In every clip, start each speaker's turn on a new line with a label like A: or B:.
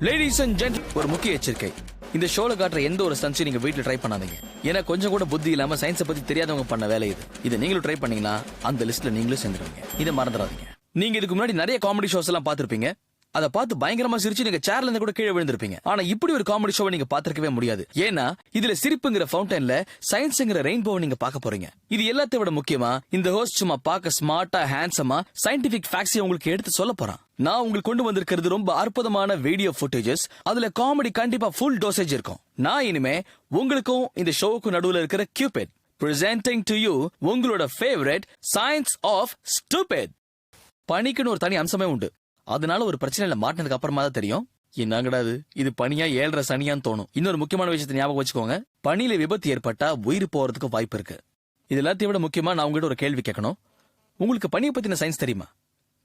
A: Ladies and ஜென்ட், ஒரு முக்கிய எச்சரிக்கை. இந்த ஷோல காட்டுற எந்த ஒரு ஸ்டன்ஸையும் நீங்க வீட்டுல ட்ரை பண்ணாதீங்க. ஏன்னா கொஞ்சம் கூட புத்தி இல்லாம சயின்ஸை பத்தி தெரியாதவங்க பண்ண வேலை இது. இதை நீங்களும் ட்ரை பண்ணீங்கன்னா அந்த லிஸ்ட்ல நீங்களும் சேர்ந்துருவீங்க. இதை மறந்துடாதீங்க. நீங்க இதுக்கு முன்னாடி நிறைய காமெடி ஷோஸ் எல்லாம் பாத்திருப்பீங்க. அதை பார்த்து பயங்கரமா சிரிச்சு நீங்க சேர்ல இருந்து கூட கீழே விழுந்திருப்பீங்க. ஆனா இப்படி ஒரு காமெடி ஷோவை நீங்க பாத்திருக்கவே முடியாது. ஏன்னா இதுல சிரிப்புங்கிற ஃபவுண்டன்ல சயின்ஸ்ங்கிற ரெயின்போவை நீங்க பார்க்க போறீங்க. இது எல்லாத்தை விட முக்கியமா இந்த ஹோஸ்ட் சும்மா பார்க்க ஸ்மார்ட்டா ஹேண்ட்ஸமா சயின்டிபிக் ஃபேக்ட்ஸ் உங்களுக்கு எடுத்து சொல்ல போறான். நான் உங்களுக்கு கொண்டு வந்திருக்கிறது ரொம்ப அற்புதமான வீடியோ ஃபுட்டேஜஸ். அதுல காமெடி கண்டிப்பா ஃபுல் டோசேஜ் இருக்கும். நான் இனிமே உங்களுக்கும் இந்த ஷோவுக்கும் நடுவுல இருக்கிற கியூபிட் பிரசன்டிங் டு யூ உங்களோட ஃபேவரட் சயின்ஸ் ஆஃப் ஸ்டூபிட். பனிக்குன்னு ஒரு தனி அம்சமே உண்டு. அதனால ஒரு பிரச்சனையில மாட்டினதுக்கு அப்புறமா தான் தெரியும் என்னங்கடாது இது பனியா 7.5 சனியான்னு தோணும். இன்னொரு முக்கியமான விஷயத்தை ஞாபகம் வச்சுக்கோங்க. பனியில விபத்து ஏற்பட்டா உயிர் போறதுக்கு வாய்ப்பு இருக்கு. இது எல்லாத்தையும் விட முக்கியமா நான் உங்ககிட்ட ஒரு கேள்வி கேட்கணும். உங்களுக்கு பனியை பத்தின சயின்ஸ் தெரியுமா?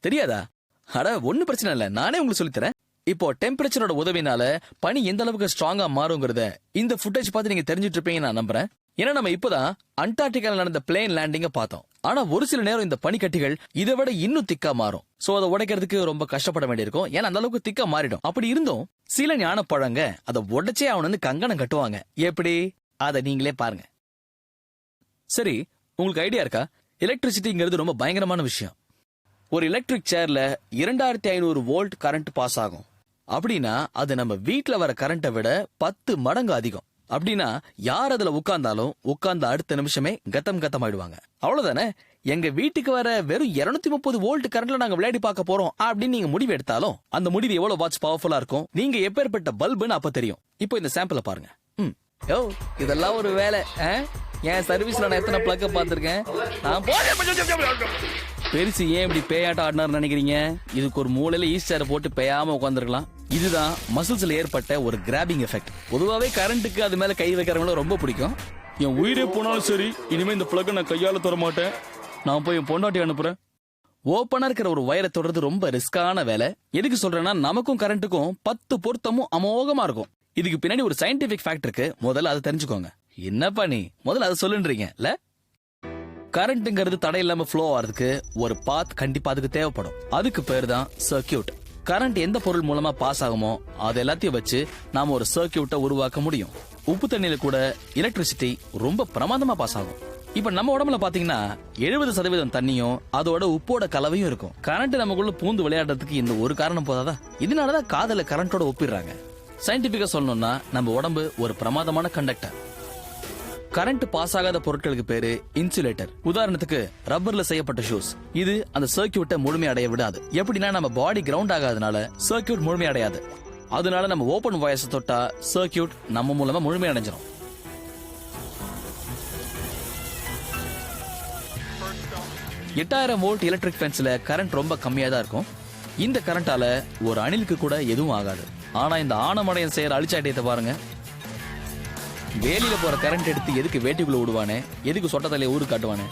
A: தெரியாதா? அட ஒன்னும் பிரச்சனை இல்ல, நானே உங்களுக்கு சொல்லித்தரேன். இப்போ டெம்பரேச்சரோட உதவினால பனி எந்த அளவுக்கு ஸ்ட்ராங்கா மாறுங்கிறத இந்த ஃபுட்டேஜ் பார்த்து நீங்க தெரிஞ்சுட்டு இருப்பீங்க நான் நம்புறேன். ஏன்னா நம்ம இப்பதான் அண்டார்டிகால நடந்த பிளேன் லேண்டிங்க பார்த்தோம். ஆனா ஒரு சில நேரம் இந்த பனிக்கட்டிகள் இதை விட இன்னும் திக்கா மாறும். சோ அதை உடைக்கிறதுக்கு ரொம்ப கஷ்டப்பட வேண்டியிருக்கும். ஏன்னா அந்த அளவுக்கு திக்கா மாறிடும். அப்படி இருந்தும் சில ஞான பழங்க அதை உடைச்சே அவனு கங்கணம் கட்டுவாங்க. எப்படி? அதை நீங்களே பாருங்க. சரி, உங்களுக்கு ஐடியா இருக்கா? எலக்ட்ரிசிட்டிங்கிறது ரொம்ப பயங்கரமான விஷயம். ஒரு எலக்ட்ரிக் சேர்ல 2500 வோல்ட் கரண்ட் பாஸ் ஆகும். அப்படின்னா அது நம்ம வீட்டுல வர கரண்ட்டை விட 10 மடங்கு அதிகம். அப்படின்னா யார் அதுல உட்கார்ந்தாலும் உட்கார்ந்த அடுத்த நிமிஷமே கத்தம் ஆயிடுவாங்க. அவ்வளவுதானே? எங்க வீட்டுக்கு வர வெறும் 230 வோல்ட் கரண்ட்ல நாங்க விளையாடி பார்க்க போறோம் அப்படின்னு நீங்க முடிவு எடுத்தாலும் அந்த முடிவு எவ்வளவு வாட்ஸ் பவர்ஃபுல்லா இருக்கும், நீங்க எப்பேற்பட்ட பல்புன்னு அப்ப தெரியும். இப்போ இந்த சாம்பிள பாருங்க. யோ, இதெல்லாம் ஒரு வேலை. என் சர்வீஸ்ல நான் எத்தனை பிளக்க பார்த்திருக்கேன். பெருசு ஏன் இப்படி பேயாட்டம் ஆடினார் நினைக்கிறீங்க? இதுக்கு ஒரு மூலையில ஈஸ்டரை போட்டு பேயாம உட்காந்துருக்கலாம். இதுதான் மசில்ஸ்ல ஏற்பட்ட ஒரு கிராபிங் எஃபெக்ட். பொதுவாவே கரண்ட்டுக்கு அது மேல கை வைக்கிறவங்கள ரொம்ப பிடிக்கும். என் உயிரே போனாலும் சரி, இனிமே இந்த பிளக்க நான் கையால தர மாட்டேன். நான் போய் என் பொண்டாட்டி அனுப்புறேன். ஓப்பனா இருக்கிற ஒரு வயரை தொடர்றது ரொம்ப ரிஸ்கான வேலை. எதுக்கு சொல்றேன்னா நமக்கும் கரண்ட்டுக்கும் 10 பொருத்தமும் அமோகமா இருக்கும். இதுக்கு பின்னாடி ஒரு சயின்டிபிக் ஃபேக்ட் இருக்கு. முதல்ல அதை தெரிஞ்சுக்கோங்க. என்னப்பா நீ முதல்ல அதை சொல்லுன்றீங்க இல்ல? கரண்ட்ங்கிறது தடை இல்லாம ஃப்ளோ ஆகிறதுக்கு ஒரு பாத் கண்டிப்பா அதுக்கு தேவைப்படும். அதுக்கு பேர் தான் சர்க்கியூட். கரண்ட் எந்த பொருள் மூலமா பாஸ் ஆகுமோ அது எல்லாத்தையும் வச்சு நாம ஒரு சர்க்கியூட்டை உருவாக்க முடியும். உப்பு தண்ணியில கூட எலக்ட்ரிசிட்டி ரொம்ப பிரமாதமா பாஸ் ஆகும். இப்ப நம்ம உடம்புல பாத்தீங்கன்னா 70% தண்ணியும் அதோட உப்போட கலவையும் இருக்கும். கரண்ட் நமக்குள்ள பூந்து விளையாடுறதுக்கு இந்த ஒரு காரணம் போதாதா? இதனாலதான் காதல கரண்டோட ஒப்பிடுறாங்க. சயின்டிபிக்கா சொல்லணும்னா நம்ம உடம்பு ஒரு பிரமாதமான கண்டக்டர். கரண்ட் பாஸ் ஆகாத பொருட்களுக்கு பேரு இன்சுலேட்டர். உதாரணத்துக்கு ரப்பர்ல செய்யப்பட்ட ஷூஸ். இது அந்த சர்க்கியூட்டை முழுமையடைய விடாது. எப்படின்னா நம்ம பாடி கிரவுண்ட் ஆகாதனால சர்க்கியூட் முழுமையடையாது. அதனால நம்ம ஓபன் வயர்ஸ் தொட்டா சர்க்கியூட் நம்ம மூலமா முழுமையடைஞ்சிடும். வோல்ட் எலக்ட்ரிக் ஃபென்ஸ்ல கரண்ட் ரொம்ப கம்மியா தான் இருக்கும். இந்த கரண்டால ஒரு அணிலுக்கு கூட எதுவும் ஆகாது. ஆனா இந்த ஆனமடையன் செய்யற அழிச்சாட்டியத்தை பாருங்க. வேலியில போற கரண்ட் எடுத்து எதுக்கு வேட்டிக்குள்ள விடுவானே, எதுக்கு சொட்ட தலையை ஊரு காட்டுவானே.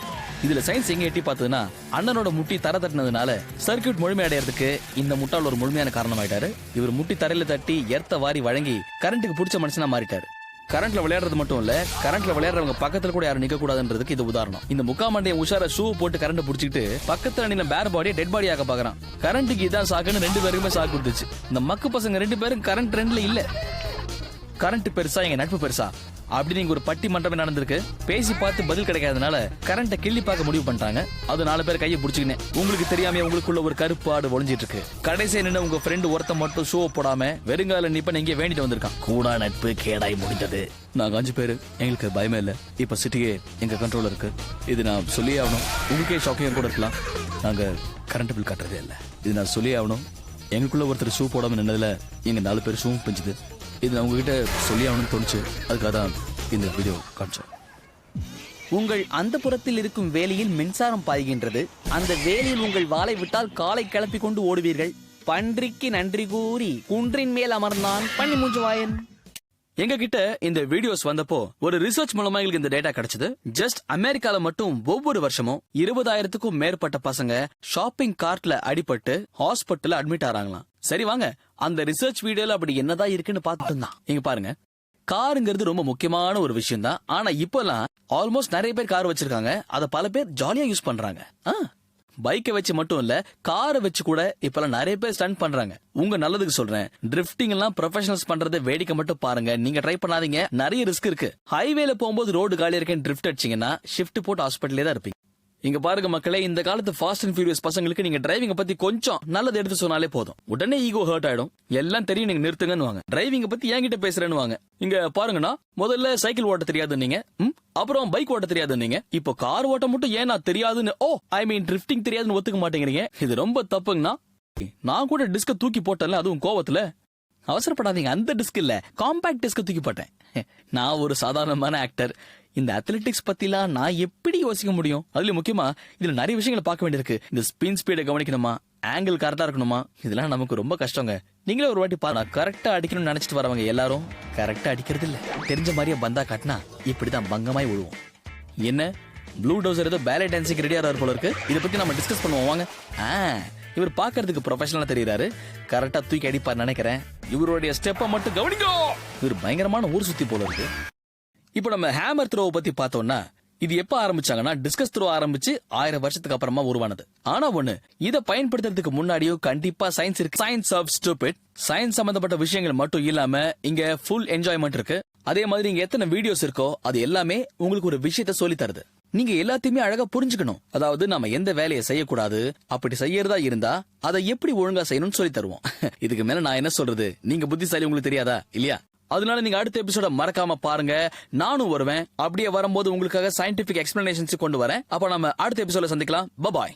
A: இதுல சயின்ஸ் எங்க எட்டி பார்த்ததுன்னா அண்ணனோட முட்டி தர தட்டினதுனால சர்க்கியூட் முழுமை அடையறதுக்கு இந்த முட்டாள் ஒரு முழுமையான காரணம் ஆயிட்டாரு. இவர் முட்டி தரையில தட்டி எர்த்த வாரி வழங்கி கரண்ட்டுக்கு பிடிச்ச மனுஷனா மாறிட்டாரு. கரண்ட்ல விளையாடுறது மட்டும் இல்ல, கரண்ட்ல விளையாடுறவங்க பக்கத்துல கூட யாரும் நிக்க கூடாதுன்றதுக்கு இது உதாரணம். இந்த முக்காமண்டைய உஷார ஷூ போட்டு கரண்ட் புடிச்சிட்டு பக்கத்துல அணில பேர் பாடியை டெட் பாடி ஆக பாக்குறான். கரண்ட்டுக்கு இதான் சாக்குன்னு 2 பேருக்குமே சாக்கு கொடுத்துச்சு. இந்த மக்கு பசங்க 2 பேரும் கரண்ட் ட்ரெண்ட்ல இல்ல. கரண்ட் பெருசா எங்க நட்பு பெருசா அப்படி நீங்க ஒரு பட்டி மண்டபமே நடந்திருக்கு. பேசி பார்த்து பதில் கிடைக்காதனால கரண்ட்டை கிள்ளி பார்க்க முடிவு பண்ணிட்டாங்க. அது 4 பேர் கையை பிடிச்சிக்கினேன். உங்களுக்கு தெரியாம உங்களுக்குள்ள ஒரு கருப்பு ஆடு ஒளிஞ்சிட்டு இருக்கு. கடைசியா நின்று உங்க ஃப்ரெண்டு ஒருத்த மட்டும் ஷோ போடாம வெறுங்கால நிப்ப எங்கே வேண்டிட்டு வந்திருக்கான். கூடா நட்பு கேடாய் முடிந்தது. நாங்க 5 பேரு, எங்களுக்கு பயமே இல்ல. இப்ப சிட்டியே எங்க கண்ட்ரோல்ல இருக்கு. இது நான் சொல்லியே ஆகணும். உங்களுக்கே ஷாக்கிங் கூட இருக்கலாம். நாங்க கரண்ட் பில் கட்டுறதே இல்ல. இது நான் சொல்லியே ஆகணும். எங்களுக்குள்ள ஒருத்தர் ஷூ போடாம நின்னதுல எங்க 4 பேர் ஷூ பிஞ்சுது. இது நான் உங்ககிட்ட சொல்லி ஆகணும்னு தோணுச்சு. அதுக்காக தான் இந்த வீடியோ காமிச்சேன்.
B: உங்கள் அந்த புறத்தில் இருக்கும் வேலியில் மின்சாரம் பாய்கின்றது. அந்த வேலியில் உங்கள் வாளை விட்டால் காலை கிளப்பி கொண்டு ஓடுவீர்கள். பன்றிக்கு நன்றி கூறி குன்றின் மேல் அமர்ந்தான் பண்ணி மூஞ்சுவாயன்.
A: எங்க கிட்ட இந்த வீடியோஸ் வந்தப்போ ஒரு ரிசர்ச் மூலமா எங்களுக்கு இந்த டேட்டா கிடைச்சது. ஜஸ்ட் அமெரிக்கால மட்டும் ஒவ்வொரு வருஷமும் 20,000க்கும் மேற்பட்ட பசங்க ஷாப்பிங் கார்ட்ல அடிபட்டு ஹாஸ்பிட்டல்ல அட்மிட் ஆறாங்களாம். சரி வாங்க அந்த ரிசர்ச் வீடியோல அப்படி என்னதான் இருக்குன்னு பார்த்துட்டு தான். இங்க பாருங்க, காருங்கிறது ரொம்ப முக்கியமான ஒரு விஷயம் தான். ஆனா இப்பெல்லாம் ஆல்மோஸ்ட் நிறைய பேர் கார் வச்சிருக்காங்க. அத பல பேர் ஜாலியா யூஸ் பண்றாங்க. பைக்கை வச்சு மட்டும் இல்ல காரை வச்சு கூட இப்பெல்லாம் நிறைய பேர் ஸ்டண்ட் பண்றாங்க. உங்க நல்லதுக்கு சொல்றேன், டிரிஃப்டிங் எல்லாம் ப்ரொஃபஷனல்ஸ் பண்றதை வேடிக்கை மட்டும் பாருங்க. நீங்க ட்ரை பண்ணாதீங்க, நிறைய ரிஸ்க் இருக்கு. ஹைவேல போகும்போது ரோடு காலியா இருக்கேன் டிரிஃப்ட் அடிச்சீங்கன்னா ஷிஃப்ட் போட்டு ஹாஸ்பிட்டலே தான் இருப்பீங்க. இங்க பாருங்க மக்களே, இந்த காலத்து ஃபாஸ்ட் அண்ட் ஃபியூரியஸ் பசங்களுக்கு நீங்க டிரைவிங்க பத்தி கொஞ்சம் நல்லது எடுத்து சொன்னாலே போதும், உடனே ஈகோ ஹர்ட் ஆயிடும். எல்லாம் தெரியும், நீங்க நிறுத்துங்கன்னு வாங்க. டிரைவிங்க பத்தி என்கிட்ட பேசுறேன்னு வாங்க. இங்க பாருங்கண்ணா, முதல்ல சைக்கிள் ஓட்ட தெரியாது நீங்க, அப்புறம் பைக் ஓட்ட தெரியாது நீங்க, இப்போ கார் ஓட்ட மட்டும் ஏன் நான் தெரியாதுன்னு டிரிஃப்டிங் தெரியாதுன்னு ஒத்துக்க மாட்டேங்கிறீங்க. இது ரொம்ப தப்புங்கண்ணா. நான் கூட டிஸ்க தூக்கி போட்டேன்ல, அதுவும் கோவத்துல. அவசரப்படாதீங்க, அந்த டிஸ்க் இல்ல, காம்பாக்ட் டிஸ்க தூக்கி போட்டேன். நான் ஒரு சாதாரணமான ஆக்டர். இந்த அத்லெட்டிக்ஸ் பத்திலாம் நான் எப்படி யோசிக்க முடியும்? அதுல முக்கியமா இதுல நிறைய விஷயங்களை பார்க்க வேண்டியிருக்கு. இந்த ஸ்பின் ஸ்பீடை கவனிக்கணுமா, ஆங்கிள் கரெக்டா இருக்கணுமா, இதெல்லாம் நமக்கு ரொம்ப கஷ்டங்க. நீங்களே ஒரு வாட்டி பாருங்க, கரெக்டா அடிக்கணும்னு நினைச்சிட்டு வரவங்க எல்லாரும் கரெக்டா அடிக்கிறது இல்ல. தெரிஞ்ச மாதிரியே பந்தா காட்டினா இப்படிதான் பங்கமாய் விழுவோம். என்ன ப்ளூ டவுசர் ஏதோ பேலே டான்ஸுக்கு ரெடியா இருப்பார் போல இருக்கு. இதை பத்தி நம்ம டிஸ்கஸ் பண்ணுவோம் வாங்க. இவர் பாக்குறதுக்கு ப்ரொஃபஷனலா தெரியுறாரு, கரெக்டா தூக்கி அடிப்பார் நினைக்கிறேன். இவருடைய ஸ்டெப்பை மட்டும் கவனிக்கோ. இவர் பயங்கரமான ஊர் சுத்தி போல இருக்கு. இப்போ நம்ம ஹேமர் த்ரோவை பத்தி பார்த்தோம்னா, இது எப்ப ஆரம்பிச்சாங்கன்னா டிஸ்கஸ் த்ரோ ஆரம்பிச்சு 1000 வருஷத்துக்கு அப்புறமா உருவானது. ஆனா ஒண்ணு, இதை பயன்படுத்துறதுக்கு முன்னாடியும் கண்டிப்பா சயின்ஸ் இருக்கு. Science of stupid. சயின்ஸ் சம்பந்தப்பட்ட விஷயங்கள் மட்டும் இல்லாம இங்க ஃபுல் என்ஜாய்மெண்ட் இருக்கு. அதே மாதிரி இங்க எத்தனை வீடியோஸ் இருக்கோ அது எல்லாமே உங்களுக்கு ஒரு விஷயத்த சொல்லி தருது. நீங்க எல்லாத்தையுமே அழகா புரிஞ்சுக்கணும். அதாவது நாம எந்த வேலையை செய்யக்கூடாது, அப்படி செய்யறதா இருந்தா அதை எப்படி ஒழுங்கா செய்யணும்னு சொல்லி தருவோம். இதுக்கு மேல நான் என்ன சொல்றது, நீங்க புத்திசாலி, உங்களுக்கு தெரியாதா இல்லையா? அதனால நீங்க அடுத்த எபிசோட மறக்காம பாருங்க. நானும் வருவேன். அப்படியே வரும்போது உங்களுக்காக சயின்டிபிக் எக்ஸ்பிளனேஷன்ஸ் கொண்டு வரேன். அப்ப நம்ம அடுத்த எபிசோட சந்திக்கலாம். பாய்.